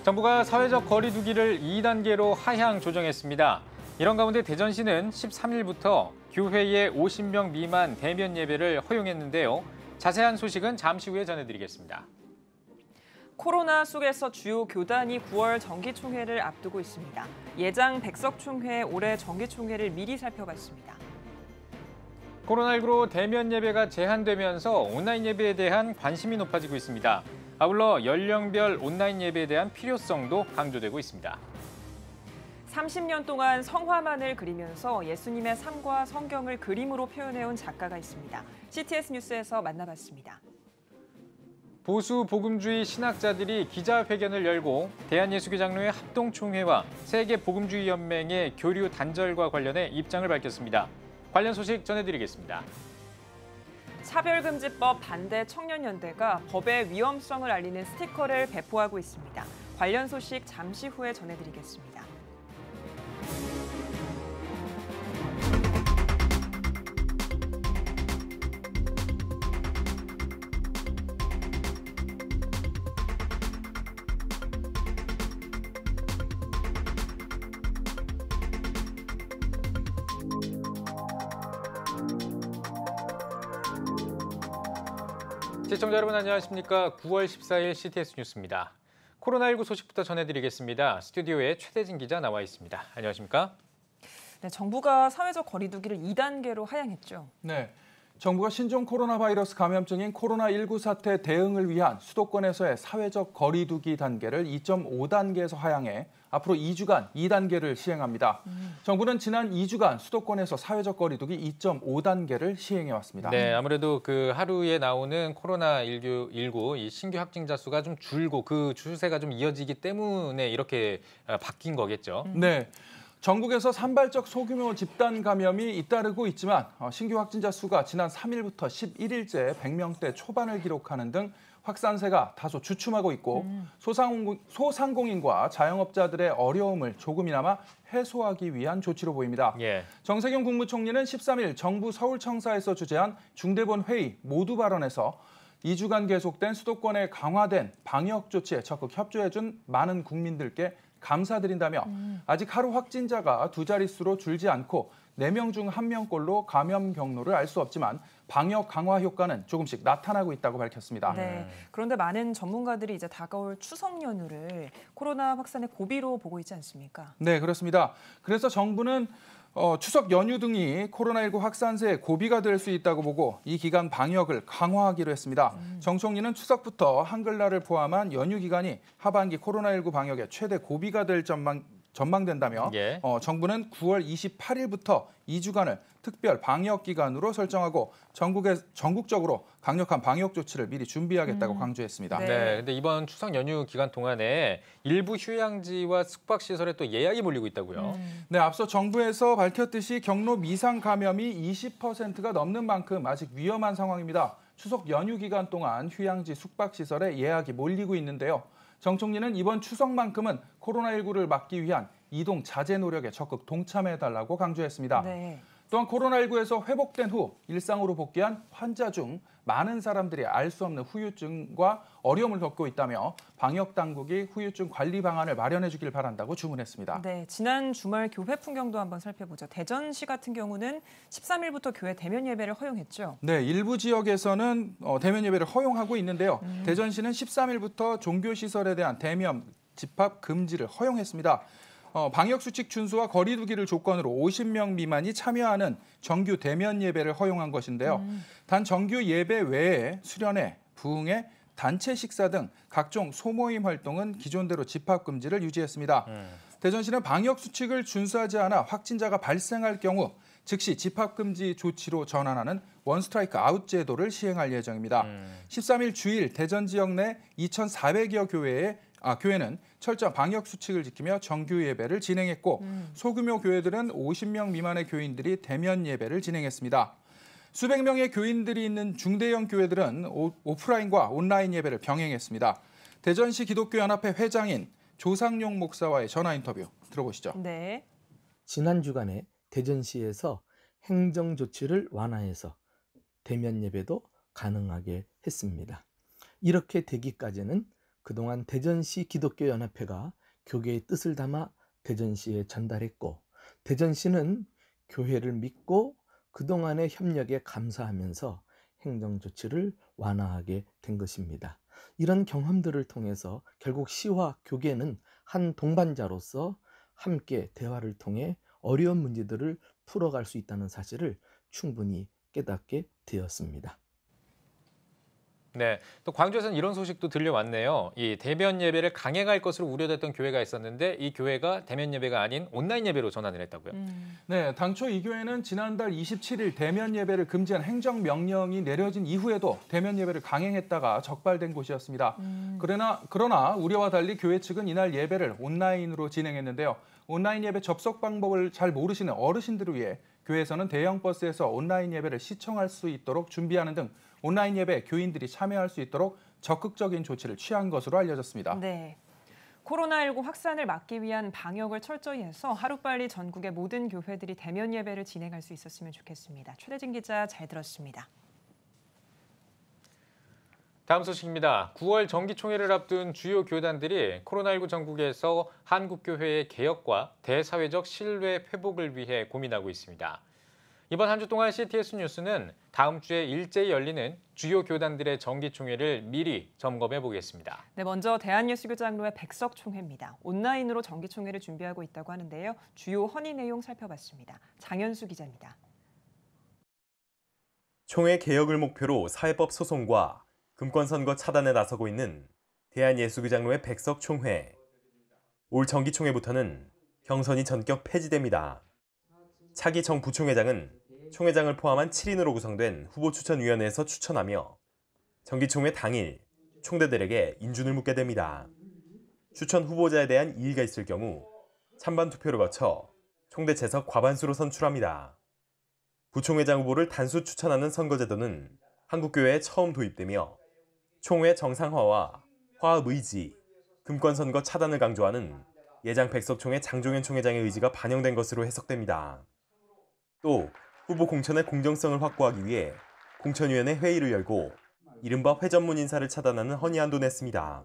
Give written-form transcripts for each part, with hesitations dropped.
정부가 사회적 거리 두기를 2단계로 하향 조정했습니다. 이런 가운데 대전시는 13일부터 교회에 50명 미만 대면 예배를 허용했는데요. 자세한 소식은 잠시 후에 전해드리겠습니다. 코로나 속에서 주요 교단이 9월 정기총회를 앞두고 있습니다. 예장 백석총회 올해 정기총회를 미리 살펴봤습니다. 코로나19로 대면 예배가 제한되면서 온라인 예배에 대한 관심이 높아지고 있습니다. 아울러 연령별 온라인 예배에 대한 필요성도 강조되고 있습니다. 30년 동안 성화만을 그리면서 예수님의 삶과 성경을 그림으로 표현해온 작가가 있습니다. CTS 뉴스에서 만나봤습니다. 보수 복음주의 신학자들이 기자회견을 열고 대한예수교장로회 합동총회와 세계복음주의연맹의 교류 단절과 관련해 입장을 밝혔습니다. 관련 소식 전해드리겠습니다. 차별금지법 반대 청년연대가 법의 위험성을 알리는 스티커를 배포하고 있습니다. 관련 소식 잠시 후에 전해드리겠습니다. 시청자 여러분 안녕하십니까? 9월 14일 CTS 뉴스입니다. 코로나19 소식부터 전해드리겠습니다. 스튜디오에 최대진 기자 나와 있습니다. 안녕하십니까? 네, 정부가 사회적 거리 두기를 2단계로 하향했죠. 네, 정부가 신종 코로나 바이러스 감염증인 코로나19 사태 대응을 위한 수도권에서의 사회적 거리 두기 단계를 2.5단계에서 하향해 앞으로 2주간 2단계를 시행합니다. 정부는 지난 2주간 수도권에서 사회적 거리 두기 2.5단계를 시행해 왔습니다. 네, 아무래도 그 하루에 나오는 코로나19 이 신규 확진자 수가 좀 줄고 그 추세가 좀 이어지기 때문에 이렇게 바뀐 거겠죠. 네. 전국에서 산발적 소규모 집단 감염이 잇따르고 있지만 신규 확진자 수가 지난 3일부터 11일째 100명대 초반을 기록하는 등 확산세가 다소 주춤하고 있고 소상공인과 자영업자들의 어려움을 조금이나마 해소하기 위한 조치로 보입니다. 예. 정세균 국무총리는 13일 정부 서울청사에서 주재한 중대본 회의 모두 발언에서 2주간 계속된 수도권의 강화된 방역 조치에 적극 협조해준 많은 국민들께 감사드린다며 아직 하루 확진자가 두 자릿수로 줄지 않고 4명 중 1명꼴로 감염 경로를 알 수 없지만 방역 강화 효과는 조금씩 나타나고 있다고 밝혔습니다. 네, 그런데 많은 전문가들이 이제 다가올 추석 연휴를 코로나 확산의 고비로 보고 있지 않습니까? 네, 그렇습니다. 그래서 정부는 추석 연휴 등이 코로나19 확산세의 고비가 될 수 있다고 보고 이 기간 방역을 강화하기로 했습니다. 정 총리는 추석부터 한글날을 포함한 연휴 기간이 하반기 코로나19 방역의 최대 고비가 될 전망된다며 예. 정부는 9월 28일부터 2주간을 특별 방역 기간으로 설정하고 전국적으로 강력한 방역 조치를 미리 준비하겠다고 강조했습니다. 네, 근데 이번 추석 연휴 기간 동안에 일부 휴양지와 숙박시설에 또 예약이 몰리고 있다고요. 네, 앞서 정부에서 밝혔듯이 경로 미상 감염이 20%가 넘는 만큼 아직 위험한 상황입니다. 추석 연휴 기간 동안 휴양지 숙박시설에 예약이 몰리고 있는데요. 정 총리는 이번 추석만큼은 코로나19를 막기 위한 이동 자제 노력에 적극 동참해달라고 강조했습니다. 네. 또한 코로나19에서 회복된 후 일상으로 복귀한 환자 중 많은 사람들이 알 수 없는 후유증과 어려움을 겪고 있다며 방역 당국이 후유증 관리 방안을 마련해 주길 바란다고 주문했습니다. 네, 지난 주말 교회 풍경도 한번 살펴보죠. 대전시 같은 경우는 13일부터 교회 대면 예배를 허용했죠. 네, 일부 지역에서는 대면 예배를 허용하고 있는데요. 대전시는 13일부터 종교시설에 대한 대면 집합 금지를 허용했습니다. 방역수칙 준수와 거리 두기를 조건으로 50명 미만이 참여하는 정규 대면 예배를 허용한 것인데요. 단 정규 예배 외에 수련회, 부흥회, 단체 식사 등 각종 소모임 활동은 기존대로 집합 금지를 유지했습니다. 대전시는 방역수칙을 준수하지 않아 확진자가 발생할 경우 즉시 집합 금지 조치로 전환하는 원스트라이크 아웃 제도를 시행할 예정입니다. 13일 주일 대전 지역 내 2,400여 교회는 철저한 방역 수칙을 지키며 정규 예배를 진행했고 소규모 교회들은 50명 미만의 교인들이 대면 예배를 진행했습니다. 수백 명의 교인들이 있는 중대형 교회들은 오프라인과 온라인 예배를 병행했습니다. 대전시 기독교연합회 회장인 조상용 목사와의 전화 인터뷰 들어보시죠. 네. 지난 주간에 대전시에서 행정 조치를 완화해서 대면 예배도 가능하게 했습니다. 이렇게 되기까지는 그동안 대전시 기독교연합회가 교계의 뜻을 담아 대전시에 전달했고, 대전시는 교회를 믿고 그동안의 협력에 감사하면서 행정조치를 완화하게 된 것입니다. 이런 경험들을 통해서 결국 시와 교계는 한 동반자로서 함께 대화를 통해 어려운 문제들을 풀어갈 수 있다는 사실을 충분히 깨닫게 되었습니다. 네, 또 광주에서는 이런 소식도 들려왔네요. 이 대면 예배를 강행할 것으로 우려됐던 교회가 있었는데 이 교회가 대면 예배가 아닌 온라인 예배로 전환을 했다고요? 네, 당초 이 교회는 지난달 27일 대면 예배를 금지한 행정명령이 내려진 이후에도 대면 예배를 강행했다가 적발된 곳이었습니다. 그러나 우려와 달리 교회 측은 이날 예배를 온라인으로 진행했는데요. 온라인 예배 접속 방법을 잘 모르시는 어르신들을 위해 교회에서는 대형 버스에서 온라인 예배를 시청할 수 있도록 준비하는 등 온라인 예배에 교인들이 참여할 수 있도록 적극적인 조치를 취한 것으로 알려졌습니다. 네. 코로나19 확산을 막기 위한 방역을 철저히 해서 하루빨리 전국의 모든 교회들이 대면 예배를 진행할 수 있었으면 좋겠습니다. 최대진 기자 잘 들었습니다. 다음 소식입니다. 9월 정기총회를 앞둔 주요 교단들이 코로나19 전국에서 한국교회의 개혁과 대사회적 신뢰 회복을 위해 고민하고 있습니다. 이번 한 주 동안 CTS 뉴스는 다음 주에 일제히 열리는 주요 교단들의 정기총회를 미리 점검해 보겠습니다. 네, 먼저 대한예수교장로회 백석총회입니다. 온라인으로 정기총회를 준비하고 있다고 하는데요. 주요 헌의 내용 살펴봤습니다. 장현수 기자입니다. 총회 개혁을 목표로 사회법 소송과 금권선거 차단에 나서고 있는 대한예수교장로회 백석총회. 올 정기총회부터는 경선이 전격 폐지됩니다. 차기 정 부총회장은 총회장을 포함한 7인으로 구성된 후보추천위원회에서 추천하며 정기총회 당일 총대들에게 인준을 묻게 됩니다. 추천 후보자에 대한 이의가 있을 경우 찬반 투표를 거쳐 총대 재석 과반수로 선출합니다. 부총회장 후보를 단수 추천하는 선거제도는 한국교회에 처음 도입되며 총회 정상화와 화합 의지, 금권선거 차단을 강조하는 예장 백석총회 장종현 총회장의 의지가 반영된 것으로 해석됩니다. 또 후보 공천의 공정성을 확보하기 위해 공천위원회 회의를 열고 이른바 회전문 인사를 차단하는 헌의안도 냈습니다.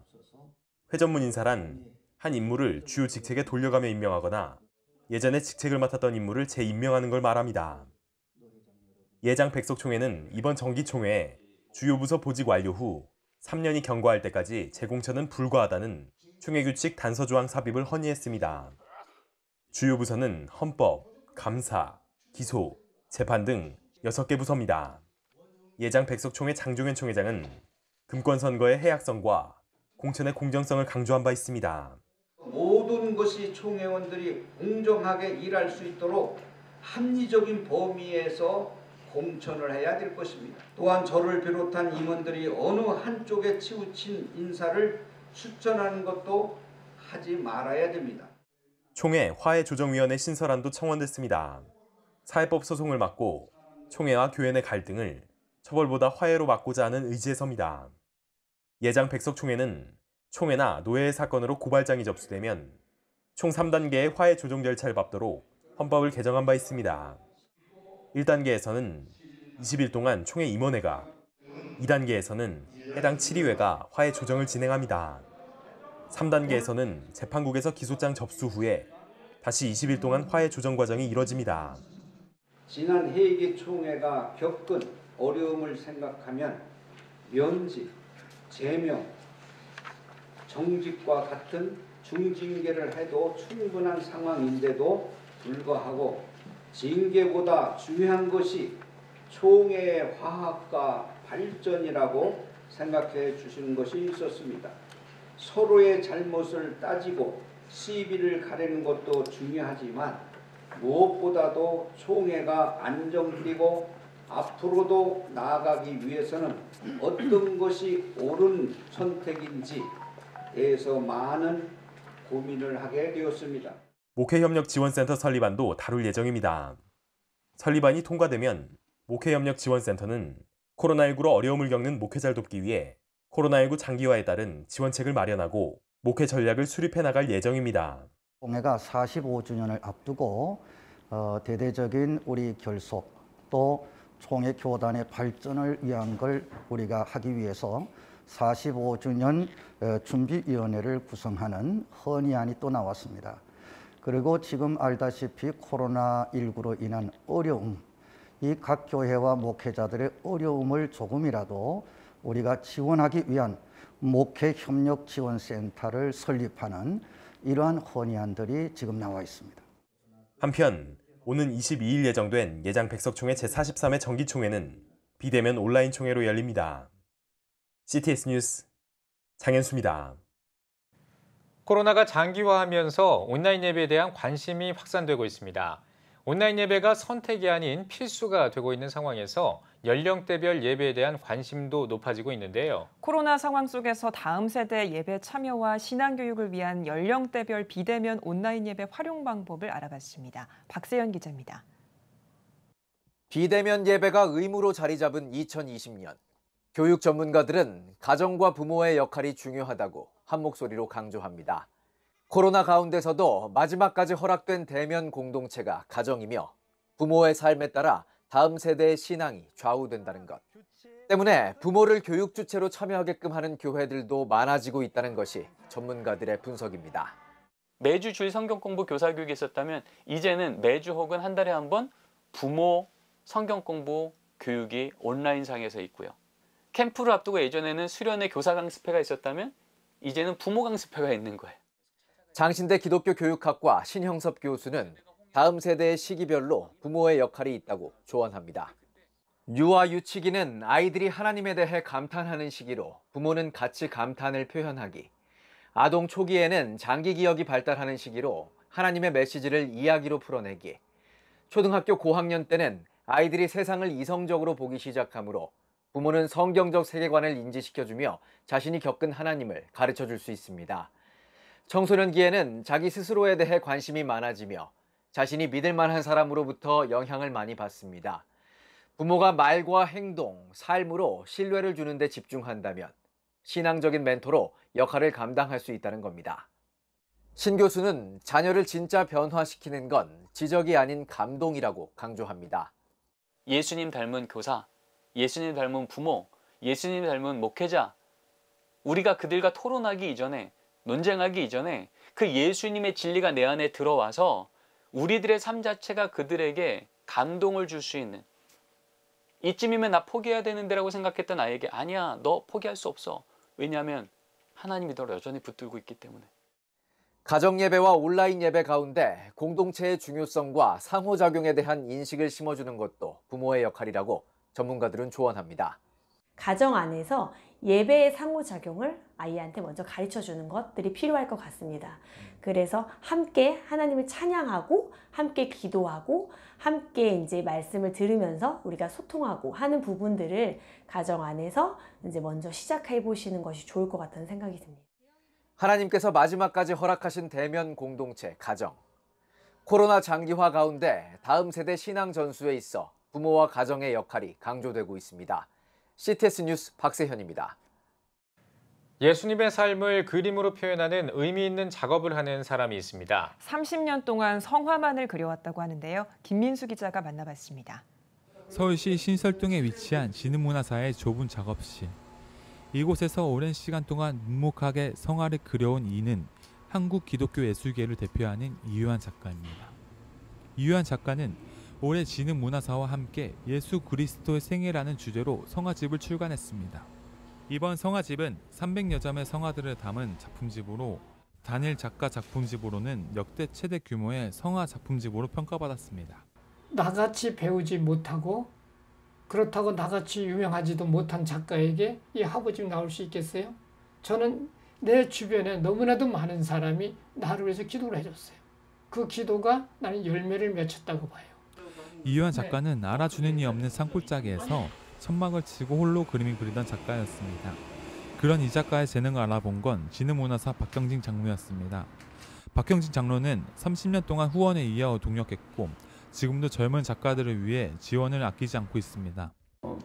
회전문 인사란 한 인물을 주요 직책에 돌려가며 임명하거나 예전에 직책을 맡았던 인물을 재임명하는 걸 말합니다. 예장 백석총회는 이번 정기총회에 주요 부서 보직 완료 후 3년이 경과할 때까지 재공천은 불가하다는 총회규칙 단서조항 삽입을 헌의했습니다. 주요 부서는 헌법, 감사, 기소, 재판 등 6개 부서입니다. 예장 백석총회 장종현 총회장은 금권선거의 해악성과 공천의 공정성을 강조한 바 있습니다. 모든 것이 총회원들이 공정하게 일할 수 있도록 합리적인 범위에서 공천을 해야 될 것입니다. 또한 저를 비롯한 임원들이 어느 한쪽에 치우친 인사를 추천하는 것도 하지 말아야 됩니다. 총회 화해조정위원회 신설안도 청원됐습니다. 사회법 소송을 막고 총회와 교회 내 갈등을 처벌보다 화해로 막고자 하는 의지에서입니다. 예장 백석총회는 총회나 노회의 사건으로 고발장이 접수되면 총 3단계의 화해 조정 절차를 밟도록 헌법을 개정한 바 있습니다. 1단계에서는 20일 동안 총회 임원회가, 2단계에서는 해당 7위회가 화해 조정을 진행합니다. 3단계에서는 재판국에서 기소장 접수 후에 다시 20일 동안 화해 조정 과정이 이뤄집니다. 지난 회기 총회가 겪은 어려움을 생각하면 면직, 제명, 정직과 같은 중징계를 해도 충분한 상황인데도 불구하고 징계보다 중요한 것이 총회의 화합과 발전이라고 생각해 주시는 것이 있었습니다. 서로의 잘못을 따지고 시비를 가리는 것도 중요하지만 무엇보다도 총회가 안정되고 앞으로도 나아가기 위해서는 어떤 것이 옳은 선택인지 대해서 많은 고민을 하게 되었습니다. 목회협력지원센터 설립안도 다룰 예정입니다. 설립안이 통과되면 목회협력지원센터는 코로나19로 어려움을 겪는 목회자를 돕기 위해 코로나19 장기화에 따른 지원책을 마련하고 목회 전략을 수립해 나갈 예정입니다. 총회가 45주년을 앞두고 대대적인 우리 결속 또 총회 교단의 발전을 위한 걸 우리가 하기 위해서 45주년 준비위원회를 구성하는 헌의안이 또 나왔습니다. 그리고 지금 알다시피 코로나19로 인한 어려움, 이 각 교회와 목회자들의 어려움을 조금이라도 우리가 지원하기 위한 목회협력지원센터를 설립하는 이러한 헌의안들이 지금 나와 있습니다. 한편 오는 22일 예정된 예장 백석총회 제43회 정기총회는 비대면 온라인 총회로 열립니다. CTS 뉴스 장현수입니다. 코로나가 장기화하면서 온라인 예배에 대한 관심이 확산되고 있습니다. 온라인 예배가 선택이 아닌 필수가 되고 있는 상황에서 연령대별 예배에 대한 관심도 높아지고 있는데요. 코로나 상황 속에서 다음 세대 예배 참여와 신앙교육을 위한 연령대별 비대면 온라인 예배 활용 방법을 알아봤습니다. 박세연 기자입니다. 비대면 예배가 의무로 자리 잡은 2020년. 교육 전문가들은 가정과 부모의 역할이 중요하다고 한 목소리로 강조합니다. 코로나 가운데서도 마지막까지 허락된 대면 공동체가 가정이며 부모의 삶에 따라 다음 세대의 신앙이 좌우된다는 것. 때문에 부모를 교육 주체로 참여하게끔 하는 교회들도 많아지고 있다는 것이 전문가들의 분석입니다. 매주 주일 성경 공부 교사 교육이 있었다면 이제는 매주 혹은 한 달에 한 번 부모 성경 공부 교육이 온라인상에서 있고요. 캠프를 앞두고 예전에는 수련회 교사 강습회가 있었다면 이제는 부모 강습회가 있는 거예요. 장신대 기독교 교육학과 신형섭 교수는 다음 세대의 시기별로 부모의 역할이 있다고 조언합니다. 유아 유치기는 아이들이 하나님에 대해 감탄하는 시기로 부모는 같이 감탄을 표현하기, 아동 초기에는 장기 기억이 발달하는 시기로 하나님의 메시지를 이야기로 풀어내기, 초등학교 고학년 때는 아이들이 세상을 이성적으로 보기 시작하므로 부모는 성경적 세계관을 인지시켜주며 자신이 겪은 하나님을 가르쳐줄 수 있습니다. 청소년기에는 자기 스스로에 대해 관심이 많아지며 자신이 믿을 만한 사람으로부터 영향을 많이 받습니다. 부모가 말과 행동, 삶으로 신뢰를 주는 데 집중한다면 신앙적인 멘토로 역할을 감당할 수 있다는 겁니다. 신 교수는 자녀를 진짜 변화시키는 건 지적이 아닌 감동이라고 강조합니다. 예수님 닮은 교사, 예수님 닮은 부모, 예수님 닮은 목회자, 우리가 그들과 토론하기 이전에, 논쟁하기 이전에 그 예수님의 진리가 내 안에 들어와서 우리들의 삶 자체가 그들에게 감동을 줄 수 있는, 이쯤이면 나 포기해야 되는데라고 생각했던 아이에게 아니야, 너 포기할 수 없어. 왜냐하면 하나님이 너를 여전히 붙들고 있기 때문에. 가정예배와 온라인 예배 가운데 공동체의 중요성과 상호작용에 대한 인식을 심어주는 것도 부모의 역할이라고 전문가들은 조언합니다. 가정 안에서 예배의 상호작용을 아이한테 먼저 가르쳐주는 것들이 필요할 것 같습니다. 그래서 함께 하나님을 찬양하고 함께 기도하고 함께 이제 말씀을 들으면서 우리가 소통하고 하는 부분들을 가정 안에서 이제 먼저 시작해 보시는 것이 좋을 것 같다는 생각이 듭니다. 하나님께서 마지막까지 허락하신 대면 공동체, 가정. 코로나 장기화 가운데 다음 세대 신앙 전수에 있어 부모와 가정의 역할이 강조되고 있습니다. CTS 뉴스 박세현입니다. 예수님의 삶을 그림으로 표현하는 의미 있는 작업을 하는 사람이 있습니다. 30년 동안 성화만을 그려왔다고 하는데요. 김민수 기자가 만나봤습니다. 서울시 신설동에 위치한 진흥문화사의 좁은 작업실. 이곳에서 오랜 시간 동안 묵묵하게 성화를 그려온 이는 한국 기독교 예술계를 대표하는 이유한 작가입니다. 이유한 작가는 올해 진흥문화사와 함께 예수 그리스도의 생애라는 주제로 성화집을 출간했습니다. 이번 성화집은 300여 점의 성화들을 담은 작품집으로 단일 작가 작품집으로는 역대 최대 규모의 성화 작품집으로 평가받았습니다. 나같이 배우지 못하고 그렇다고 나같이 유명하지도 못한 작가에게 이 화보집 나올 수 있겠어요? 저는 내 주변에 너무나도 많은 사람이 나를 위해서 기도를 해줬어요. 그 기도가 나는 열매를 맺혔다고 봐요. 이유한 작가는 알아주는 이 없는 산골짜기에서 천막을 치고 홀로 그림을 그리던 작가였습니다. 그런 이 작가의 재능을 알아본 건 진흥문화사 박경진 장로였습니다. 박경진 장로는 30년 동안 후원에 이어 동력했고 지금도 젊은 작가들을 위해 지원을 아끼지 않고 있습니다.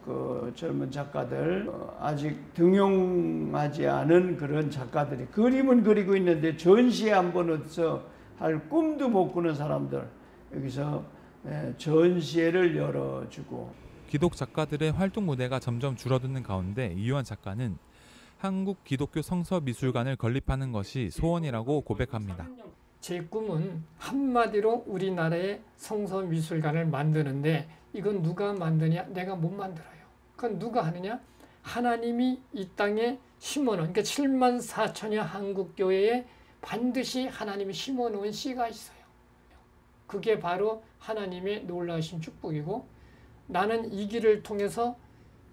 그 젊은 작가들, 아직 등용하지 않은 그런 작가들이 그림은 그리고 있는데 전시회 한번 어디서 할 꿈도 못 꾸는 사람들, 여기서 전시회를 열어주고. 기독 작가들의 활동 무대가 점점 줄어드는 가운데 이유한 작가는 한국 기독교 성서미술관을 건립하는 것이 소원이라고 고백합니다. 제 꿈은 한마디로 우리나라의 성서미술관을 만드는데 이건 누가 만드냐? 내가 못 만들어요. 그건 누가 하느냐? 하나님이 이 땅에 심어놓은, 그러니까 7만 4천여 한국교회에 반드시 하나님이 심어놓은 씨가 있어요. 그게 바로 하나님의 놀라우신 축복이고, 나는 이 길을 통해서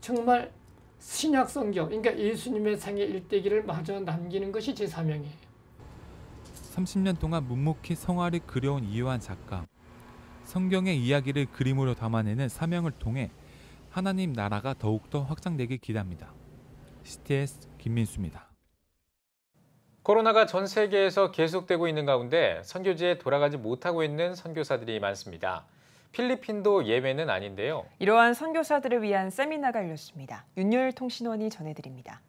정말 신약성경, 그러니까 예수님의 생애 일대기를 마저 남기는 것이 제 사명이에요. 30년 동안 묵묵히 성화를 그려온 이요한 작가. 성경의 이야기를 그림으로 담아내는 사명을 통해 하나님 나라가 더욱더 확장되길 기대합니다. CTS 김민수입니다. 코로나가 전 세계에서 계속되고 있는 가운데 선교지에 돌아가지 못하고 있는 선교사들이 많습니다. 필리핀도 예외는 아닌데요. 이러한 선교사들을 위한 세미나가 열렸습니다. 윤열 통신원이 전해드립니다.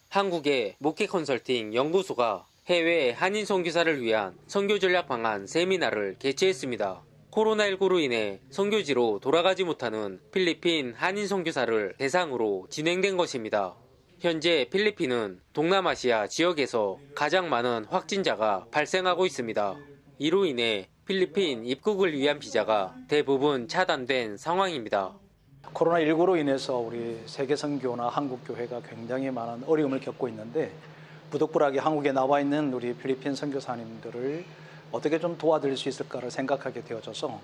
한국의 목회 컨설팅 연구소가 해외 한인 선교사를 위한 선교 전략 방안 세미나를 개최했습니다. 코로나19로 인해 선교지로 돌아가지 못하는 필리핀 한인 선교사를 대상으로 진행된 것입니다. 현재 필리핀은 동남아시아 지역에서 가장 많은 확진자가 발생하고 있습니다. 이로 인해 필리핀 입국을 위한 비자가 대부분 차단된 상황입니다. 코로나19로 인해서 우리 세계선교나 한국교회가 굉장히 많은 어려움을 겪고 있는데, 부득불하게 한국에 나와 있는 우리 필리핀 선교사님들을 어떻게 좀 도와드릴 수 있을까를 생각하게 되어져서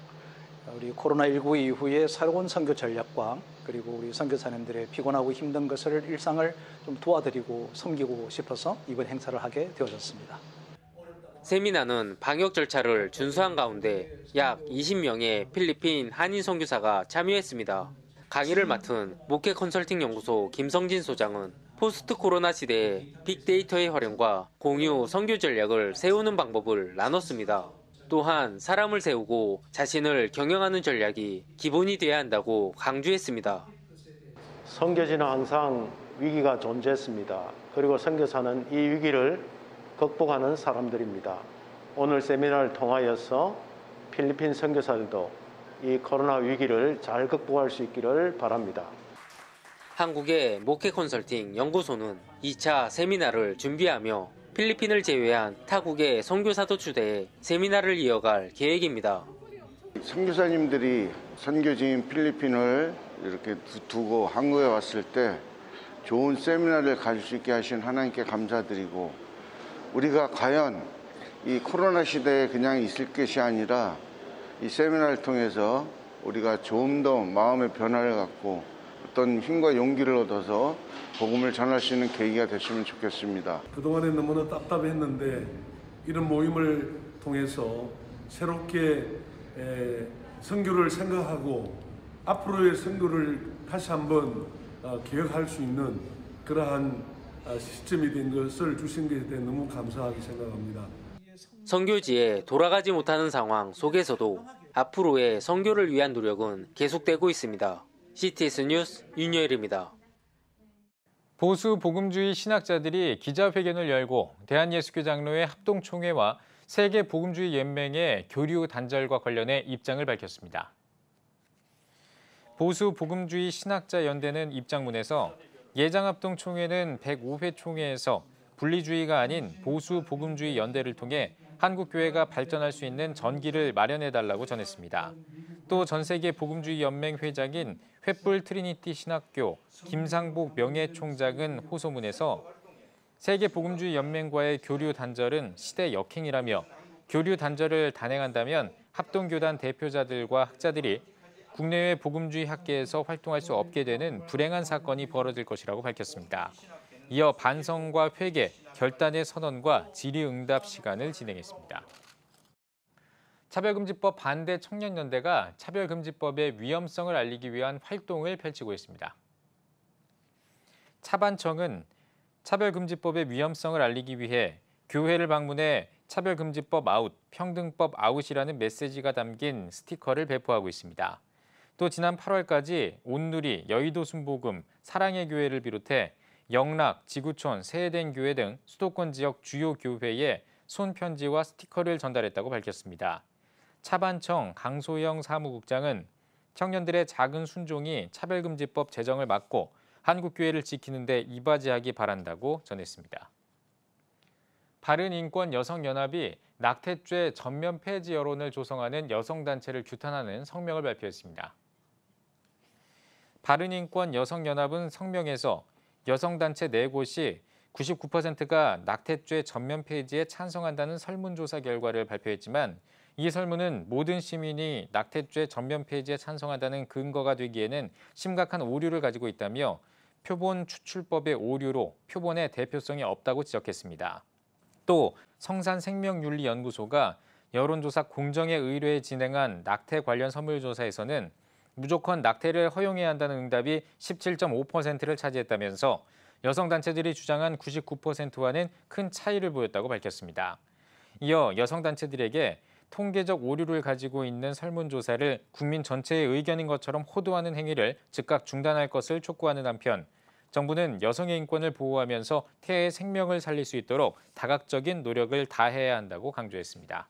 우리 코로나19 이후에 새로운 선교 전략과 그리고 우리 선교사님들의 피곤하고 힘든 것을 일상을 좀 도와드리고 섬기고 싶어서 이번 행사를 하게 되어졌습니다. 세미나는 방역 절차를 준수한 가운데 약 20명의 필리핀 한인 선교사가 참여했습니다. 강의를 맡은 목회 컨설팅 연구소 김성진 소장은 포스트 코로나 시대에 빅데이터의 활용과 공유 선교 전략을 세우는 방법을 나눴습니다. 또한 사람을 세우고 자신을 경영하는 전략이 기본이 돼야 한다고 강조했습니다. 선교지는 항상 위기가 존재했습니다. 그리고 선교사는 이 위기를 극복하는 사람들입니다. 오늘 세미나를 통하여서 필리핀 선교사들도 이 코로나 위기를 잘 극복할 수 있기를 바랍니다. 한국의 목회 컨설팅 연구소는 2차 세미나를 준비하며 필리핀을 제외한 타국의 선교사도 추대해 세미나를 이어갈 계획입니다. 선교사님들이 선교지인 필리핀을 이렇게 두고 한국에 왔을 때 좋은 세미나를 가질 수 있게 하신 하나님께 감사드리고, 우리가 과연 이 코로나 시대에 그냥 있을 것이 아니라 이 세미나를 통해서 우리가 좀 더 마음의 변화를 갖고 어떤 힘과 용기를 얻어서 복음을 전할 수 있는 계기가 됐으면 좋겠습니다. 그동안에 너무나 답답했는데 이런 모임을 통해서 새롭게 선교를 생각하고 앞으로의 선교를 다시 한번 기억할 수 있는 그러한 시점이 된 것을 주신 것에 대해 너무 감사하게 생각합니다. 선교지에 돌아가지 못하는 상황 속에서도 앞으로의 선교를 위한 노력은 계속되고 있습니다. CTS 뉴스 윤여일입니다. 보수 복음주의 신학자들이 기자회견을 열고 대한예수교 장로회 합동총회와 세계 복음주의 연맹의 교류 단절과 관련해 입장을 밝혔습니다. 보수 복음주의 신학자 연대는 입장문에서 예장합동총회는 105회 총회에서 분리주의가 아닌 보수 복음주의 연대를 통해 한국교회가 발전할 수 있는 전기를 마련해달라고 전했습니다. 또 전세계 복음주의 연맹 회장인 횃불 트리니티 신학교 김상복 명예총장은 호소문에서 세계 복음주의 연맹과의 교류 단절은 시대 역행이라며 교류 단절을 단행한다면 합동교단 대표자들과 학자들이 국내외 복음주의 학계에서 활동할 수 없게 되는 불행한 사건이 벌어질 것이라고 밝혔습니다. 이어 반성과 회개, 결단의 선언과 질의응답 시간을 진행했습니다. 차별금지법 반대 청년연대가 차별금지법의 위험성을 알리기 위한 활동을 펼치고 있습니다. 차반청은 차별금지법의 위험성을 알리기 위해 교회를 방문해 차별금지법 아웃, 평등법 아웃이라는 메시지가 담긴 스티커를 배포하고 있습니다. 또 지난 8월까지 온누리, 여의도 순복음, 사랑의 교회를 비롯해 영락, 지구촌, 세해된 교회 등 수도권 지역 주요 교회에 손편지와 스티커를 전달했다고 밝혔습니다. 차반청 강소영 사무국장은 청년들의 작은 순종이 차별금지법 제정을 막고 한국교회를 지키는 데 이바지하기 바란다고 전했습니다. 바른인권 여성연합이 낙태죄 전면 폐지 여론을 조성하는 여성단체를 규탄하는 성명을 발표했습니다. 바른인권 여성연합은 성명에서 여성단체 4곳이 99%가 낙태죄 전면 폐지에 찬성한다는 설문조사 결과를 발표했지만 이 설문은 모든 시민이 낙태죄 전면 폐지에 찬성한다는 근거가 되기에는 심각한 오류를 가지고 있다며 표본 추출법의 오류로 표본의 대표성이 없다고 지적했습니다. 또 성산생명윤리연구소가 여론조사 공정에 의뢰해 진행한 낙태 관련 설문조사에서는 무조건 낙태를 허용해야 한다는 응답이 17.5%를 차지했다면서 여성단체들이 주장한 99%와는 큰 차이를 보였다고 밝혔습니다. 이어 여성단체들에게 통계적 오류를 가지고 있는 설문조사를 국민 전체의 의견인 것처럼 호도하는 행위를 즉각 중단할 것을 촉구하는 한편 정부는 여성의 인권을 보호하면서 태아의 생명을 살릴 수 있도록 다각적인 노력을 다해야 한다고 강조했습니다.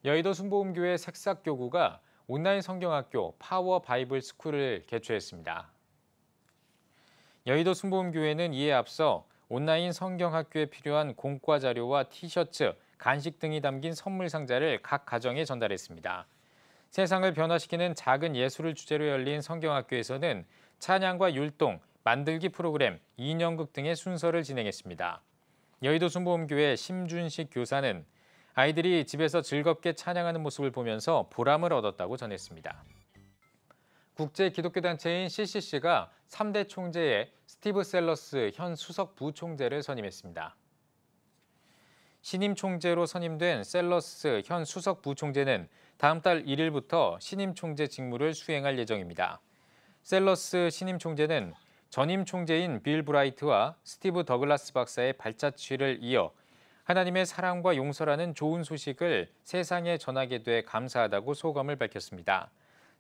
여의도 순복음교회 색삭교구가 온라인 성경학교 파워 바이블 스쿨을 개최했습니다. 여의도 순복음교회는 이에 앞서 온라인 성경학교에 필요한 공과 자료와 티셔츠, 간식 등이 담긴 선물 상자를 각 가정에 전달했습니다. 세상을 변화시키는 작은 예술을 주제로 열린 성경학교에서는 찬양과 율동, 만들기 프로그램, 인형극 등의 순서를 진행했습니다. 여의도 순복음교회 심준식 교사는 아이들이 집에서 즐겁게 찬양하는 모습을 보면서 보람을 얻었다고 전했습니다. 국제 기독교 단체인 CCC가 3대 총재에 스티브 셀러스 현 수석 부총재를 선임했습니다. 신임 총재로 선임된 셀러스 현 수석 부총재는 다음 달 1일부터 신임 총재 직무를 수행할 예정입니다. 셀러스 신임 총재는 전임 총재인 빌 브라이트와 스티브 더글라스 박사의 발자취를 이어 하나님의 사랑과 용서라는 좋은 소식을 세상에 전하게 돼 감사하다고 소감을 밝혔습니다.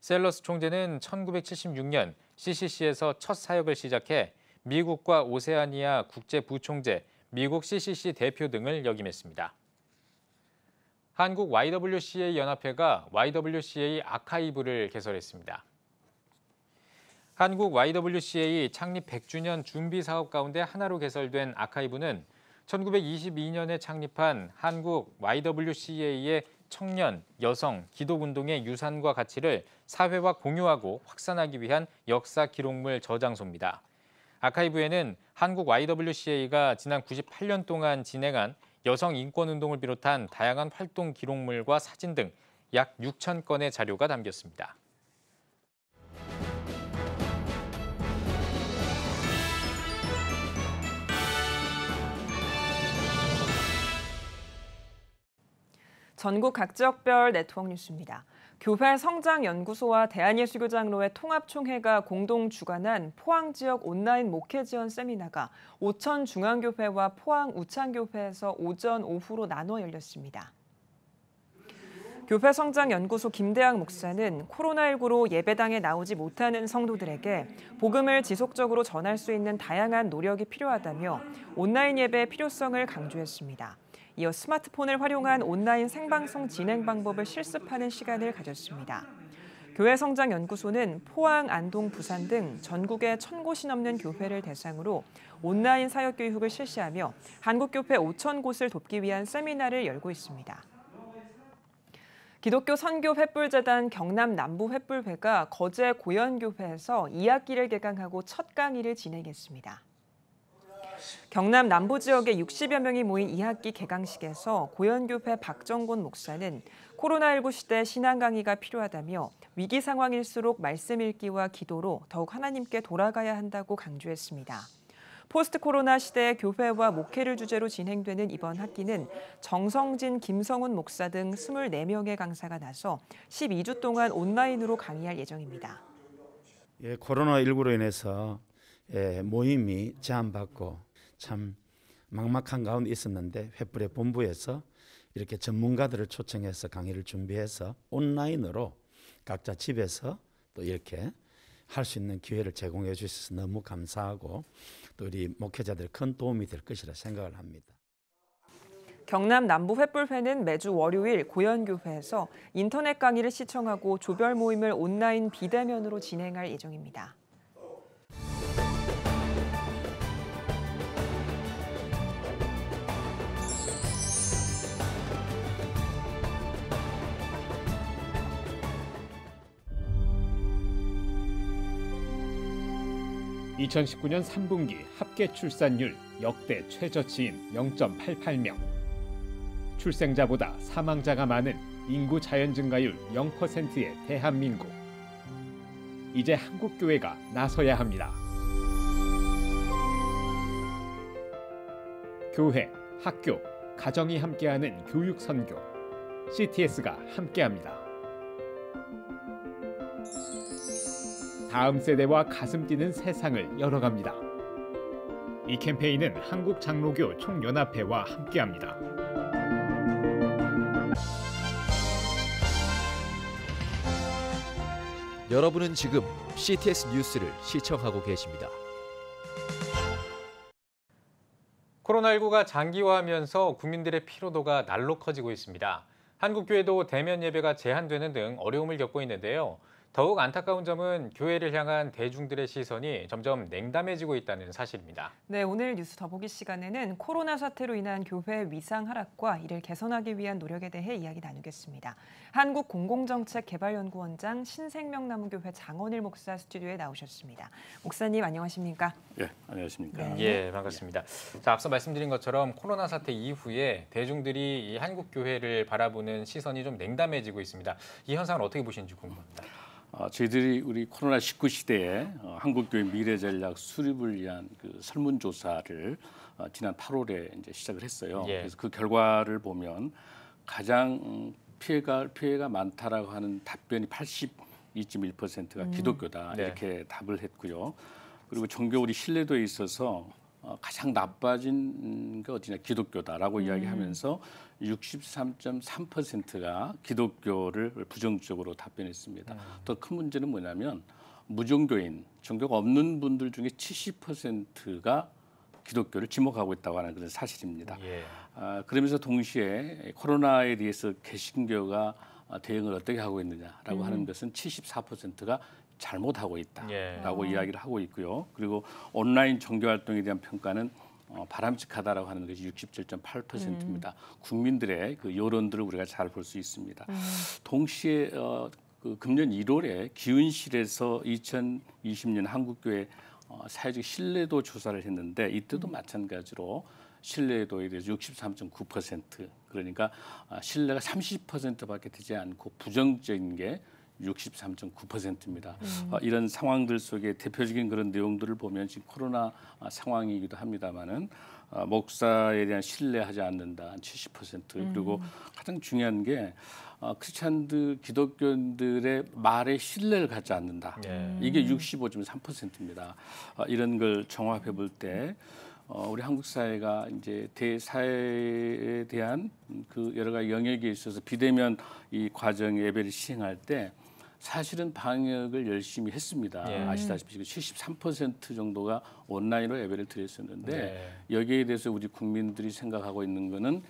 셀러스 총재는 1976년 CCC에서 첫 사역을 시작해 미국과 오세아니아 국제 부총재, 미국 CCC 대표 등을 역임했습니다. 한국 YWCA 연합회가 YWCA 아카이브를 개설했습니다. 한국 YWCA 창립 100주년 준비 사업 가운데 하나로 개설된 아카이브는 1922년에 창립한 한국 YWCA의 청년, 여성, 기독운동의 유산과 가치를 사회와 공유하고 확산하기 위한 역사 기록물 저장소입니다. 아카이브에는 한국 YWCA가 지난 98년 동안 진행한 여성 인권운동을 비롯한 다양한 활동 기록물과 사진 등 약 6천 건의 자료가 담겼습니다. 전국 각 지역별 네트워크 뉴스입니다. 교회 성장연구소와 대한예수교장로회 통합총회가 공동 주관한 포항 지역 온라인 목회 지원 세미나가 오천 중앙교회와 포항 우창교회에서 오전, 오후로 나눠 열렸습니다. 교회 성장연구소 김대학 목사는 코로나19로 예배당에 나오지 못하는 성도들에게 복음을 지속적으로 전할 수 있는 다양한 노력이 필요하다며 온라인 예배의 필요성을 강조했습니다. 이어 스마트폰을 활용한 온라인 생방송 진행 방법을 실습하는 시간을 가졌습니다. 교회 성장연구소는 포항, 안동, 부산 등 전국의 1000곳이 넘는 교회를 대상으로 온라인 사역 교육을 실시하며 한국교회 5000곳을 돕기 위한 세미나를 열고 있습니다. 기독교 선교 횃불재단 경남 남부 횃불회가 거제 고연교회에서 2학기를 개강하고 첫 강의를 진행했습니다. 경남 남부 지역의 60여 명이 모인 2학기 개강식에서 고연교회 박정곤 목사는 코로나19 시대 신앙 강의가 필요하다며 위기 상황일수록 말씀 읽기와 기도로 더욱 하나님께 돌아가야 한다고 강조했습니다. 포스트 코로나 시대의 교회와 목회를 주제로 진행되는 이번 학기는 정성진, 김성훈 목사 등 24명의 강사가 나서 12주 동안 온라인으로 강의할 예정입니다. 코로나19로 인해서 모임이 제한받고 참 막막한 가운데 있었는데 횃불의 본부에서 이렇게 전문가들을 초청해서 강의를 준비해서 온라인으로 각자 집에서 또 이렇게 할 수 있는 기회를 제공해 주셔서 너무 감사하고 또 우리 목회자들 큰 도움이 될 것이라 생각을 합니다. 경남 남부 횃불회는 매주 월요일 고연교회에서 인터넷 강의를 시청하고 조별 모임을 온라인 비대면으로 진행할 예정입니다. 2019년 3분기 합계 출산율 역대 최저치인 0.88명. 출생자보다 사망자가 많은 인구 자연 증가율 0%의 대한민국. 이제 한국교회가 나서야 합니다. 교회, 학교, 가정이 함께하는 교육 선교. CTS가 함께합니다. 다음 세대와 가슴 뛰는 세상을 열어갑니다. 이 캠페인은 한국장로교 총연합회와 함께합니다. 여러분은 지금 CTS 뉴스를 시청하고 계십니다. 코로나19가 장기화하면서 국민들의 피로도가 날로 커지고 있습니다. 한국교회도 대면 예배가 제한되는 등 어려움을 겪고 있는데요. 더욱 안타까운 점은 교회를 향한 대중들의 시선이 점점 냉담해지고 있다는 사실입니다. 네, 오늘 뉴스 더보기 시간에는 코로나 사태로 인한 교회 위상 하락과 이를 개선하기 위한 노력에 대해 이야기 나누겠습니다. 한국공공정책개발연구원장 신생명나무교회 장원일 목사 스튜디오에 나오셨습니다. 목사님 안녕하십니까? 예, 안녕하십니까? 네. 예, 반갑습니다. 자, 앞서 말씀드린 것처럼 코로나 사태 이후에 대중들이 이 한국교회를 바라보는 시선이 좀 냉담해지고 있습니다. 이 현상을 어떻게 보시는지 궁금합니다. 저희들이 우리 코로나19 시대에 한국교회 미래전략 수립을 위한 그 설문조사를 지난 8월에 이제 시작을 했어요. 예. 그래서 그 결과를 보면 가장 피해가 많다라고 하는 답변이 82.1%가 기독교다 네. 이렇게 답을 했고요. 그리고 종교 우리 신뢰도에 있어서 가장 나빠진 게 어디냐 기독교다라고 이야기하면서 63.3%가 기독교를 부정적으로 답변했습니다. 더 큰 문제는 뭐냐면 무종교인, 종교가 없는 분들 중에 70%가 기독교를 지목하고 있다고 하는 그런 사실입니다. 예. 그러면서 동시에 코로나에 대해서 개신교가 대응을 어떻게 하고 있느냐라고 하는 것은 74%가 잘못하고 있다라고 이야기를 하고 있고요. 그리고 온라인 종교활동에 대한 평가는 바람직하다라고 하는 것이 67.8%입니다. 국민들의 그 여론들을 우리가 잘 볼 수 있습니다. 동시에 그 금년 1월에 기은실에서 2020년 한국교회 사회적 신뢰도 조사를 했는데 이때도 마찬가지로 신뢰도에 대해서 63.9% 그러니까 신뢰가 30%밖에 되지 않고 부정적인 게 63.9%입니다. 이런 상황들 속에 대표적인 그런 내용들을 보면 지금 코로나 상황이기도 합니다만은 목사에 대한 신뢰하지 않는다 70% 그리고 가장 중요한 게 크리스찬들 기독교인들의 말에 신뢰를 갖지 않는다. 이게 65.3%입니다. 이런 걸 종합해 볼 때 우리 한국 사회가 이제 대사회에 대한 그 여러 가지 영역에 있어서 비대면 이 과정 예배를 시행할 때 사실은 방역을 열심히 했습니다. 아시다시피 73% 정도가 온라인으로 예배를 드렸었는데 여기에 대해서 우리 국민들이 생각하고 있는 거는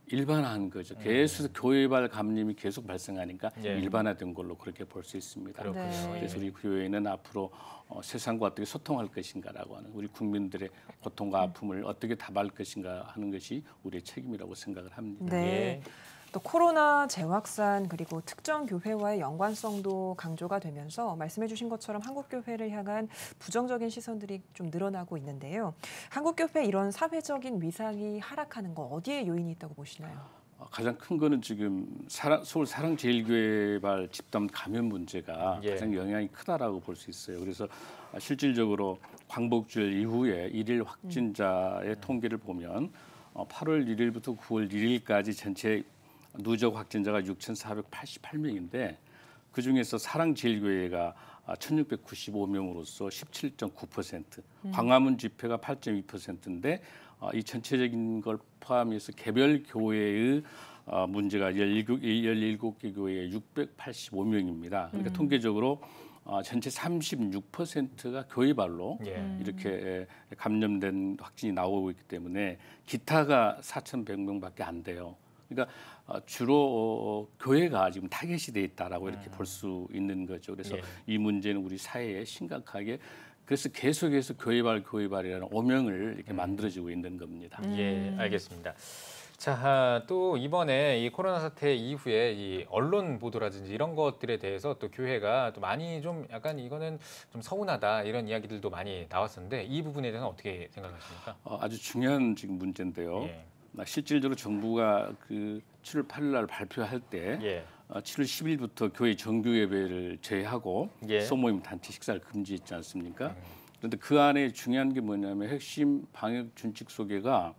일반화한 거죠. 계속 교회발 감염이 계속 발생하니까 일반화된 걸로 그렇게 볼 수 있습니다. 그래서 우리 교회는 앞으로 세상과 어떻게 소통할 것인가라고 하는 우리 국민들의 고통과 아픔을 어떻게 답할 것인가 하는 것이 우리의 책임이라고 생각을 합니다. 네. 또 코로나 재확산 그리고 특정 교회와의 연관성도 강조가 되면서 말씀해 주신 것처럼 한국교회를 향한 부정적인 시선들이 좀 늘어나고 있는데요. 한국교회 이런 사회적인 위상이 하락하는 거 어디에 요인이 있다고 보시나요? 가장 큰 거는 지금 서울 사랑제일교회발 집단 감염 문제가 가장 영향이 크다라고 볼 수 있어요. 그래서 실질적으로 광복주일 이후에 일일 확진자의 통계를 보면 8월 1일부터 9월 1일까지 전체 누적 확진자가 6,488명인데 그중에서 사랑제일교회가 1,695명으로서 17.9%, 광화문 집회가 8.2%인데 이 전체적인 걸 포함해서 개별 교회의 문제가 17개 교회에 685명입니다. 그러니까 통계적으로 전체 36%가 교회발로 이렇게 감염된 확진이 나오고 있기 때문에 기타가 4,100명밖에 안 돼요. 그러니까 주로 교회가 지금 타겟이 돼 있다라고 이렇게 볼 수 있는 거죠. 그래서 이 문제는 우리 사회에 심각하게 그래서 계속해서 교회발이라는 오명을 이렇게 만들어지고 있는 겁니다. 예, 알겠습니다. 자, 또 이번에 이 코로나 사태 이후에 이 언론 보도라든지 이런 것들에 대해서 또 교회가 또 많이 좀 약간 이거는 좀 서운하다 이런 이야기들도 많이 나왔었는데 이 부분에 대해서는 어떻게 생각하십니까? 아주 중요한 지금 문제인데요. 실질적으로 정부가 그 7월 8일 날 발표할 때 7월 10일부터 교회 정규 예배를 제외하고 소모임 단체 식사를 금지했지 않습니까? 그런데 그 안에 중요한 게 뭐냐면 핵심 방역 준칙 소개가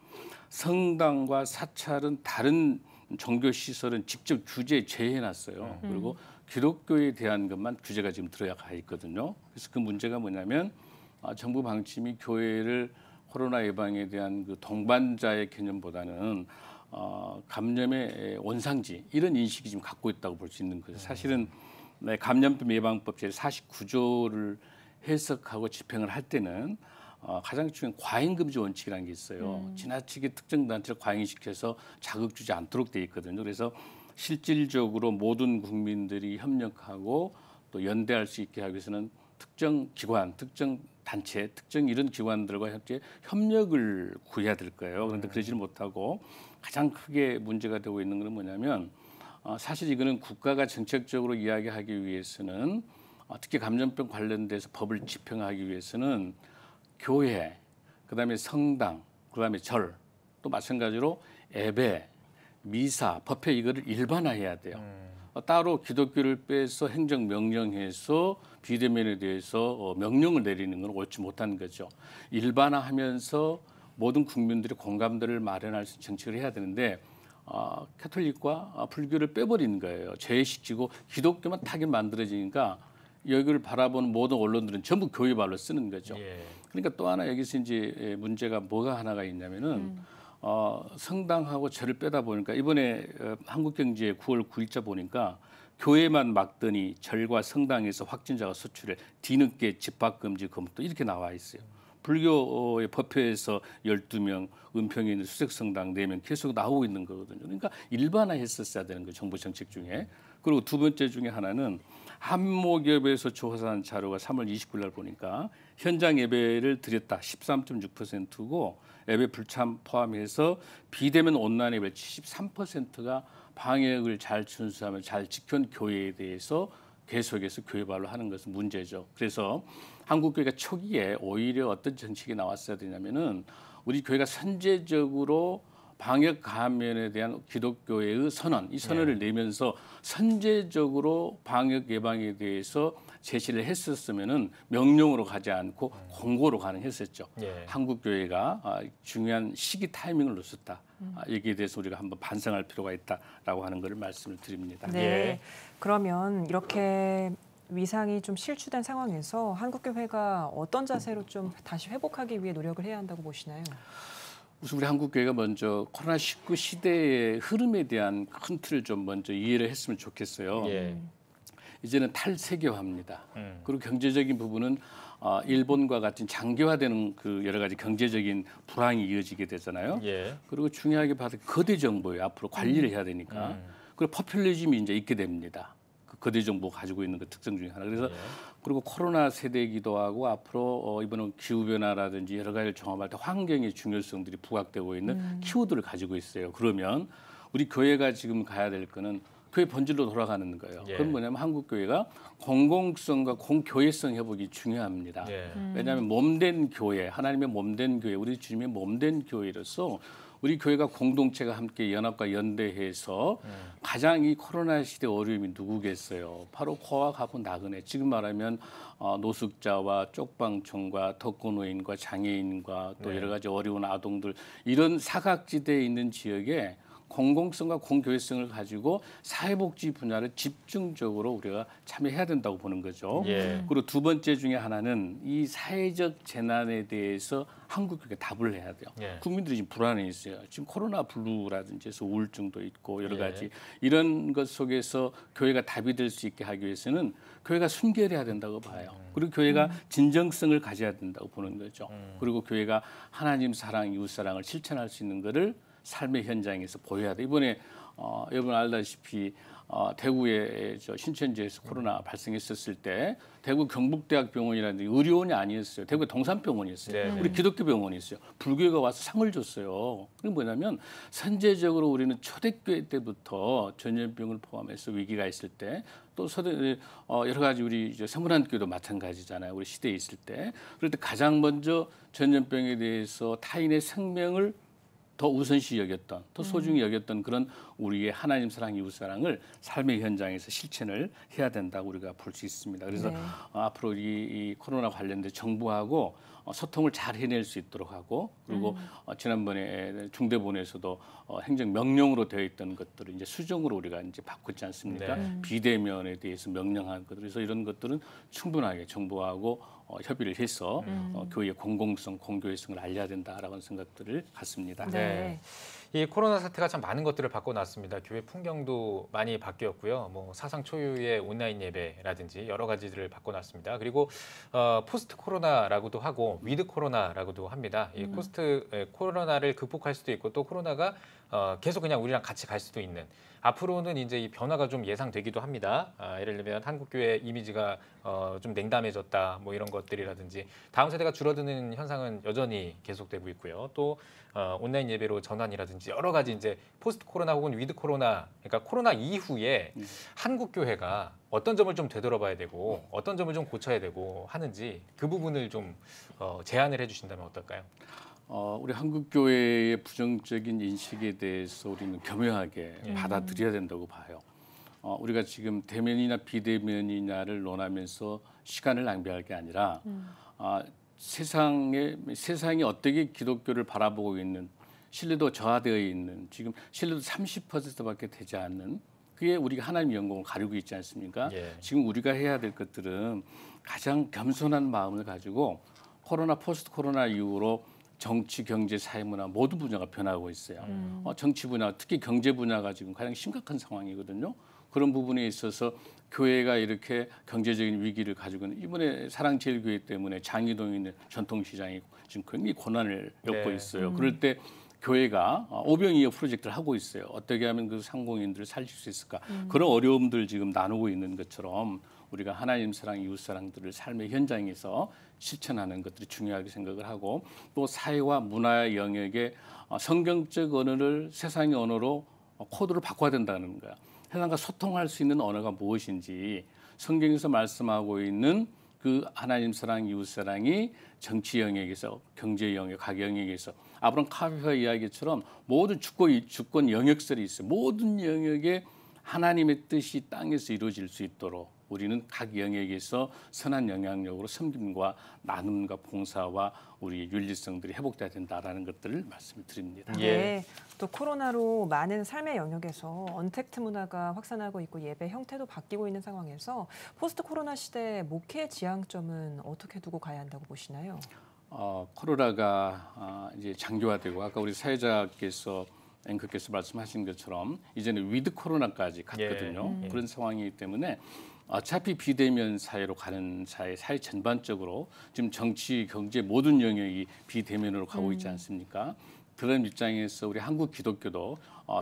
성당과 사찰은 다른 종교 시설은 직접 규제 제외해놨어요. 그리고 기독교에 대한 것만 규제가 지금 들어가 있거든요. 그래서 그 문제가 뭐냐면 정부 방침이 교회를 코로나 예방에 대한 그 동반자의 개념보다는 감염의 원상지 이런 인식이 지금 갖고 있다고 볼 수 있는 거죠. 사실은 감염병 예방법 제49조를 해석하고 집행을 할 때는 가장 중요한 과잉 금지 원칙이라는 게 있어요. 지나치게 특정 단체를 과잉시켜서 자극 주지 않도록 돼 있거든요. 그래서 실질적으로 모든 국민들이 협력하고 또 연대할 수 있게 하기 위해서는 특정 기관, 특정 단체, 특정 이런 기관들과 함께 협력을 구해야 될 거예요. 그런데 그러지를 못하고 가장 크게 문제가 되고 있는 것은 뭐냐면 사실 이거는 국가가 정책적으로 이야기하기 위해서는 특히 감염병 관련돼서 법을 집행하기 위해서는 교회, 그다음에 성당, 그다음에 절, 또 마찬가지로 예배, 미사, 법회 이거를 일반화해야 돼요. 따로 기독교를 빼서 행정명령해서 비대면에 대해서 명령을 내리는 건 옳지 못한 거죠. 일반화하면서 모든 국민들의 공감대를 마련할 수 있는 정책을 해야 되는데 캐톨릭과 불교를 빼버리는 거예요. 제외시키고 기독교만 타게 만들어지니까 여기를 바라보는 모든 언론들은 전부 교회 말로 쓰는 거죠. 그러니까 또 하나 여기서 이제 문제가 뭐가 하나가 있냐면은 성당하고 절을 빼다 보니까 이번에 한국경제 9월 9일자 보니까 교회만 막더니 절과 성당에서 확진자가 소출해 뒤늦게 집합금지 검토 이렇게 나와 있어요. 불교의 법회에서 12명, 은평에 있는 수색성당 4명 계속 나오고 있는 거거든요. 그러니까 일반화했었어야 되는 거예요. 정부 정책 중에. 그리고 두 번째 중에 하나는 한목협에서 조사한 자료가 3월 29일 날 보니까 현장 예배를 드렸다 13.6%고 예배 불참 포함해서 비대면 온라인 예배 73%가 방역을 잘 준수하며 잘 지켜온 교회에 대해서 계속해서 교회발로 하는 것은 문제죠. 그래서 한국교회가 초기에 오히려 어떤 정책이 나왔어야 되냐면은 우리 교회가 선제적으로 방역 감염에 대한 기독교의 선언, 이 선언을 내면서 선제적으로 방역 예방에 대해서 제시를 했었으면은 명령으로 가지 않고 공고로 가능했었죠. 한국 교회가 중요한 시기 타이밍을 놓쳤다. 여기에 대해서 우리가 한번 반성할 필요가 있다라고 하는 것을 말씀을 드립니다. 네. 그러면 이렇게 위상이 좀 실추된 상황에서 한국 교회가 어떤 자세로 좀 다시 회복하기 위해 노력을 해야 한다고 보시나요? 우선 우리 한국교회가 먼저 코로나19 시대의 흐름에 대한 큰 틀을 좀 먼저 이해를 했으면 좋겠어요. 이제는 탈세계화입니다. 그리고 경제적인 부분은 일본과 같은 장기화되는 그 여러 가지 경제적인 불황이 이어지게 되잖아요. 그리고 중요하게 봐도 거대 정보예요. 앞으로 관리를 해야 되니까. 그리고 포퓰리즘이 이제 있게 됩니다. 그 거대 정보 가지고 있는 그 특성 중에 하나. 그래서 그리고 코로나 세대이기도 하고 앞으로 이번은 기후 변화라든지 여러 가지를 종합할 때 환경의 중요성들이 부각되고 있는 키워드를 가지고 있어요. 그러면 우리 교회가 지금 가야 될 거는 교회 본질로 돌아가는 거예요. 그건 뭐냐면 한국 교회가 공공성과 공교회성 회복이 중요합니다. 왜냐하면 몸된 교회, 하나님의 몸된 교회, 우리 주님의 몸된 교회로서 우리 교회가 공동체가 함께 연합과 연대해서 가장 이 코로나 시대 어려움이 누구겠어요? 바로 고아하고 나그네. 지금 말하면 노숙자와 쪽방촌과 독거노인과 장애인과 또 여러 가지 어려운 아동들 이런 사각지대에 있는 지역에 공공성과 공교회성을 가지고 사회복지 분야를 집중적으로 우리가 참여해야 된다고 보는 거죠. 그리고 두 번째 중에 하나는 이 사회적 재난에 대해서 한국교회가 답을 해야 돼요. 국민들이 지금 불안해 있어요. 지금 코로나 블루라든지 해서 우울증도 있고 여러 가지 이런 것 속에서 교회가 답이 될 수 있게 하기 위해서는 교회가 순결해야 된다고 봐요. 그리고 교회가 진정성을 가져야 된다고 보는 거죠. 그리고 교회가 하나님 사랑, 이웃 사랑을 실천할 수 있는 것을 삶의 현장에서 보여야 돼. 이번에 여러분 알다시피 대구의 신천지에서 코로나 발생했었을 때 대구 경북대학병원이라는 의료원이 아니었어요. 대구 동산병원이었어요. 우리 기독교 병원이었어요. 불교가 와서 상을 줬어요. 그게 뭐냐면 선제적으로 우리는 초대교회 때부터 전염병을 포함해서 위기가 있을 때 또 여러 가지 우리 서문안교도 마찬가지잖아요. 우리 시대에 있을 때 그럴 때 가장 먼저 전염병에 대해서 타인의 생명을 더 우선시 여겼던, 더 소중히 여겼던 그런 우리의 하나님 사랑, 이웃 사랑을 삶의 현장에서 실천을 해야 된다고 우리가 볼 수 있습니다. 그래서 앞으로 이 코로나 관련된 정부하고 소통을 잘 해낼 수 있도록 하고 그리고 지난번에 중대본에서도 행정 명령으로 되어 있던 것들을 이제 수정으로 우리가 이제 바꿨지 않습니까? 비대면에 대해서 명령한 것들. 그래서 이런 것들은 충분하게 정부하고 협의를 해서 교회의 공공성, 공교회성을 알려야 된다라는 생각들을 갖습니다. 네. 이 코로나 사태가 참 많은 것들을 바꿔놨습니다. 교회 풍경도 많이 바뀌었고요. 뭐 사상 초유의 온라인 예배라든지 여러 가지들을 바꿔놨습니다. 그리고 포스트 코로나라고도 하고 위드 코로나라고도 합니다. 이 포스트 코로나를 극복할 수도 있고 또 코로나가 계속 그냥 우리랑 같이 갈 수도 있는 앞으로는 이제 이 변화가 좀 예상되기도 합니다. 예를 들면 한국교회 이미지가 좀 냉담해졌다 뭐 이런 것들이라든지 다음 세대가 줄어드는 현상은 여전히 계속되고 있고요. 또 온라인 예배로 전환이라든지 여러 가지 이제 포스트 코로나 혹은 위드 코로나 그러니까 코로나 이후에 한국 교회가 어떤 점을 좀 되돌아봐야 되고 어떤 점을 좀 고쳐야 되고 하는지 그 부분을 좀 제안을 해주신다면 어떨까요? 우리 한국 교회의 부정적인 인식에 대해서 우리는 겸허하게 받아들여야 된다고 봐요. 우리가 지금 대면이나 비대면이냐를 논하면서 시간을 낭비할 게 아니라 세상이 어떻게 기독교를 바라보고 있는 신뢰도 저하되어 있는 지금 신뢰도 30%밖에 되지 않는 그게 우리가 하나님의 영광을 가리고 있지 않습니까? 지금 우리가 해야 될 것들은 가장 겸손한 마음을 가지고 코로나 포스트 코로나 이후로 정치, 경제, 사회문화 모든 분야가 변하고 있어요. 정치 분야, 특히 경제 분야가 지금 가장 심각한 상황이거든요. 그런 부분에 있어서 교회가 이렇게 경제적인 위기를 가지고 있는 이번에 사랑제일교회 때문에 장이동에 있는 전통시장이 지금 굉장히 고난을 겪고 있어요. 그럴 때 교회가 오병이어 프로젝트를 하고 있어요. 어떻게 하면 그 상공인들을 살릴 수 있을까? 그런 어려움들 지금 나누고 있는 것처럼 우리가 하나님 사랑, 이웃 사랑들을 삶의 현장에서 실천하는 것들이 중요하게 생각을 하고 또 사회와 문화의 영역에 성경적 언어를 세상의 언어로 코드를 바꿔야 된다는 거야. 세상과 소통할 수 있는 언어가 무엇인지 성경에서 말씀하고 있는 그 하나님 사랑, 이웃 사랑이 정치 영역에서, 경제 영역, 각 영역에서 아브라함 카페와 이야기처럼 모든 주권 영역설이 있어요. 모든 영역에 하나님의 뜻이 땅에서 이루어질 수 있도록 우리는 각 영역에서 선한 영향력으로 섬김과 나눔과 봉사와 우리 윤리성들이 회복돼야 된다라는 것들을 말씀을 드립니다. 네, 또 코로나로 많은 삶의 영역에서 언택트 문화가 확산하고 있고 예배 형태도 바뀌고 있는 상황에서 포스트 코로나 시대의 목회 지향점은 어떻게 두고 가야 한다고 보시나요? 코로나가 이제 장기화되고 아까 우리 사회자께서 앵커께서 말씀하신 것처럼 이제는 위드 코로나까지 갔거든요. 그런 상황이기 때문에 어차피 비대면 사회로 가는 사회 전반적으로 지금 정치, 경제 모든 영역이 비대면으로 가고 있지 않습니까? 그런 입장에서 우리 한국 기독교도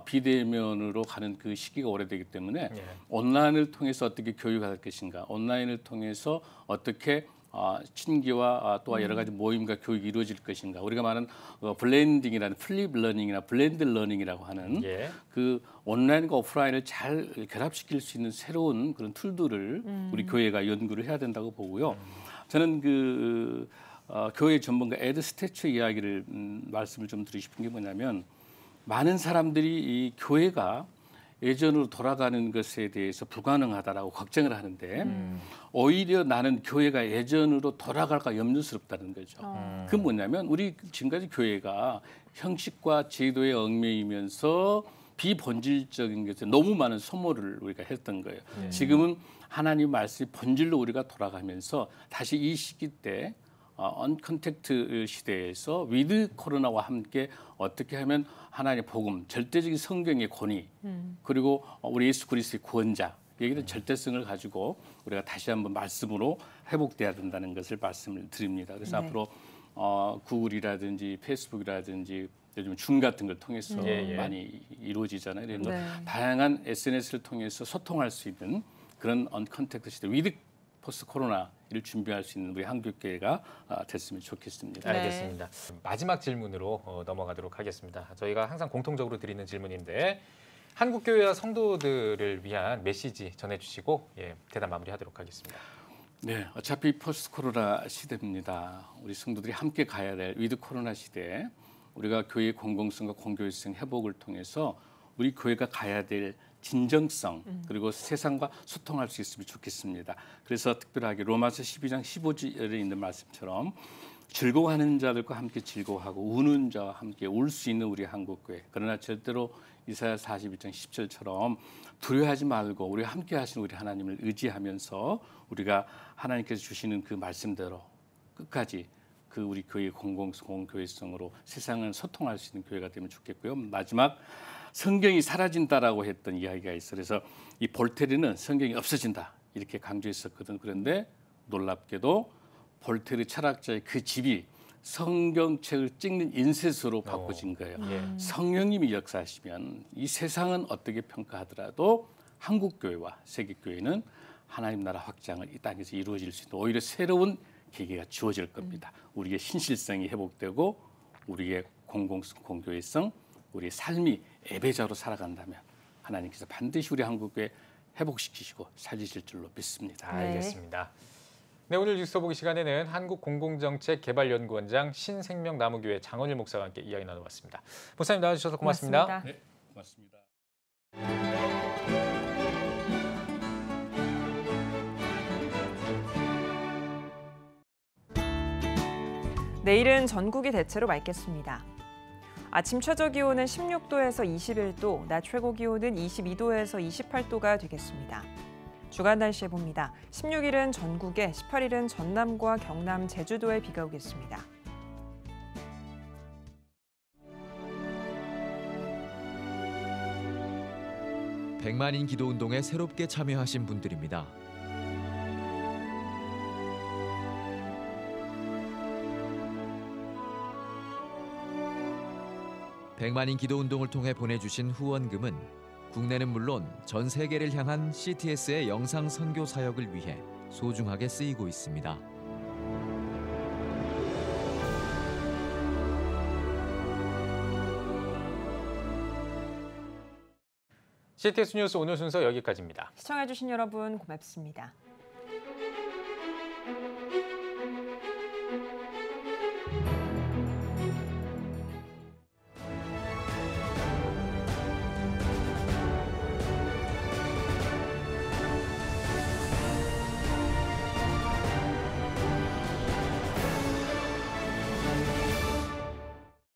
비대면으로 가는 그 시기가 오래되기 때문에 온라인을 통해서 어떻게 교육할 것인가, 온라인을 통해서 어떻게 친기와 또 여러 가지 모임과 교육이 이루어질 것인가. 우리가 말하는 블렌딩이라는 플립 러닝이나 블렌드 러닝이라고 하는 그 온라인과 오프라인을 잘 결합시킬 수 있는 새로운 그런 툴들을 우리 교회가 연구를 해야 된다고 보고요. 저는 그 교회 전문가 에드 스태처 이야기를 말씀을 좀 드리고 싶은 게 뭐냐면 많은 사람들이 이 교회가 예전으로 돌아가는 것에 대해서 불가능하다라고 걱정을 하는데 오히려 나는 교회가 예전으로 돌아갈까 염려스럽다는 거죠. 그 뭐냐면 우리 지금까지 교회가 형식과 제도에 얽매이면서 비본질적인 것에 너무 많은 소모를 우리가 했던 거예요. 지금은 하나님 말씀이 본질로 우리가 돌아가면서 다시 이 시기 때 언컨택트 시대에서 위드 코로나와 함께 어떻게 하면 하나님의 복음, 절대적인 성경의 권위, 그리고 우리 예수 그리스도의 구원자, 여기는 절대성을 가지고 우리가 다시 한번 말씀으로 회복돼야 된다는 것을 말씀을 드립니다. 그래서 앞으로 구글이라든지 페이스북이라든지 요즘 줌 같은 걸 통해서 많이 이루어지잖아요. 그래서 다양한 SNS를 통해서 소통할 수 있는 그런 언컨택트 시대, 위드 포스트 코로나를 준비할 수 있는 우리 한국교회가 됐으면 좋겠습니다. 알겠습니다. 마지막 질문으로 넘어가도록 하겠습니다. 저희가 항상 공통적으로 드리는 질문인데 한국교회와 성도들을 위한 메시지 전해주시고 대담 마무리하도록 하겠습니다. 네, 어차피 포스트 코로나 시대입니다. 우리 성도들이 함께 가야 될 위드 코로나 시대에 우리가 교회의 공공성과 공교회성 회복을 통해서 우리 교회가 가야 될 진정성 그리고 세상과 소통할 수 있으면 좋겠습니다. 그래서 특별하게 로마서 12장 15절에 있는 말씀처럼 즐거워하는 자들과 함께 즐거워하고 우는 자와 함께 울 수 있는 우리 한국교회. 그러나 절대로 이사야 41장 10절처럼 두려워하지 말고 우리와 함께 하시는 우리 하나님을 의지하면서 우리가 하나님께서 주시는 그 말씀대로 끝까지 그 우리 교회의 공교회성으로 세상을 소통할 수 있는 교회가 되면 좋겠고요. 마지막 성경이 사라진다라고 했던 이야기가 있어요. 그래서 이 볼테르는 성경이 없어진다 이렇게 강조했었거든. 그런데 놀랍게도 볼테르 철학자의 그 집이 성경책을 찍는 인쇄소로 바꿔진 거예요. 성령님이 역사하시면 이 세상은 어떻게 평가하더라도 한국교회와 세계교회는 하나님 나라 확장을 이 땅에서 이루어질 수 있는 오히려 새로운 계기가 주어질 겁니다. 우리의 신실성이 회복되고 우리의 공공성, 공교회성, 우리의 삶이 예배자로 살아간다면 하나님께서 반드시 우리 한국교회 회복시키시고 살리실 줄로 믿습니다. 알겠습니다. 네, 오늘 뉴스 보기 시간에는 한국공공정책개발연구원장 신생명나무교회 장원일 목사와 함께 이야기 나눠봤습니다. 목사님 나와주셔서 고맙습니다. 네, 고맙습니다. 내일은 전국이 대체로 맑겠습니다. 아침 최저 기온은 16도에서 21도, 낮 최고 기온은 22도에서 28도가 되겠습니다. 주간 날씨 봅니다. 16일은 전국에, 18일은 전남과 경남, 제주도에 비가 오겠습니다. 백만인 기도운동에 새롭게 참여하신 분들입니다. 백만인 기도운동을 통해 보내주신 후원금은 국내는 물론 전 세계를 향한 CTS의 영상 선교 사역을 위해 소중하게 쓰이고 있습니다. CTS 뉴스 오늘 순서 여기까지입니다. 시청해주신 여러분 고맙습니다.